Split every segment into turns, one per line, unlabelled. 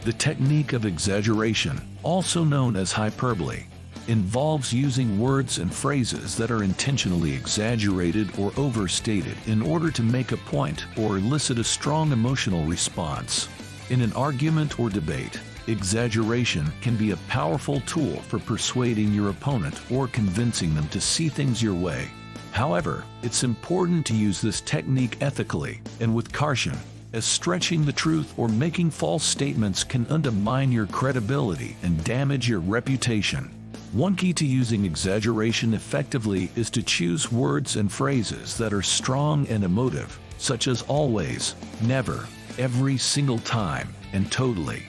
The technique of exaggeration, also known as hyperbole, involves using words and phrases that are intentionally exaggerated or overstated in order to make a point or elicit a strong emotional response. In an argument or debate, exaggeration can be a powerful tool for persuading your opponent or convincing them to see things your way. However, it's important to use this technique ethically and with caution, as stretching the truth or making false statements can undermine your credibility and damage your reputation. One key to using exaggeration effectively is to choose words and phrases that are strong and emotive, such as always, never, every single time, and totally.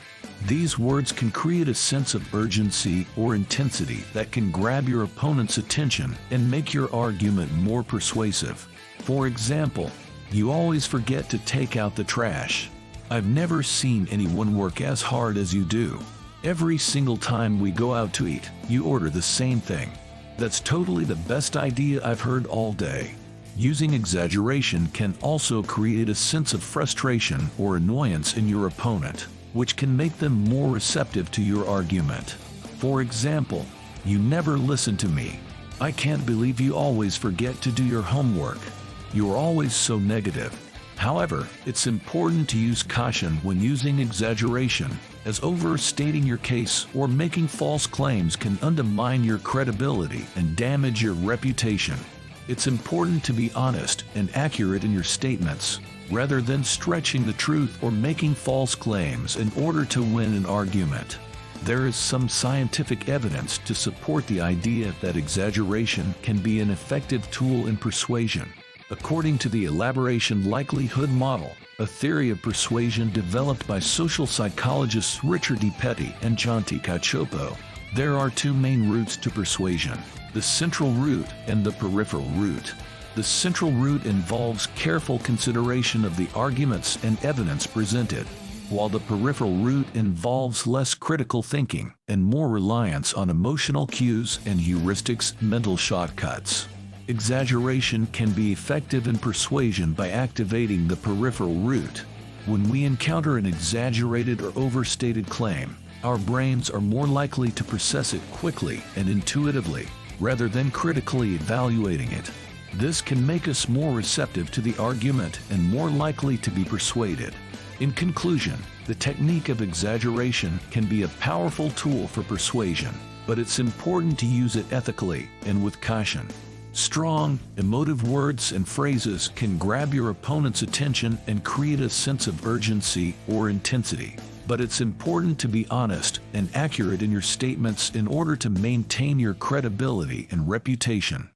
These words can create a sense of urgency or intensity that can grab your opponent's attention and make your argument more persuasive. For example, "You always forget to take out the trash." "I've never seen anyone work as hard as you do." "Every single time we go out to eat, you order the same thing." "That's totally the best idea I've heard all day." Using exaggeration can also create a sense of frustration or annoyance in your opponent, which can make them more receptive to your argument. For example, "You never listen to me." "I can't believe you always forget to do your homework." "You're always so negative." However, it's important to use caution when using exaggeration, as overstating your case or making false claims can undermine your credibility and damage your reputation. It's important to be honest and accurate in your statements, rather than stretching the truth or making false claims in order to win an argument. There is some scientific evidence to support the idea that exaggeration can be an effective tool in persuasion. According to the elaboration likelihood model, a theory of persuasion developed by social psychologists Richard E. Petty and John T. Cacioppo, there are two main routes to persuasion: the central route and the peripheral route. The central route involves careful consideration of the arguments and evidence presented, while the peripheral route involves less critical thinking and more reliance on emotional cues and heuristics, mental shortcuts. Exaggeration can be effective in persuasion by activating the peripheral route. When we encounter an exaggerated or overstated claim, our brains are more likely to process it quickly and intuitively, rather than critically evaluating it. This can make us more receptive to the argument and more likely to be persuaded. In conclusion, the technique of exaggeration can be a powerful tool for persuasion, but it's important to use it ethically and with caution. Strong, emotive words and phrases can grab your opponent's attention and create a sense of urgency or intensity. But it's important to be honest and accurate in your statements in order to maintain your credibility and reputation.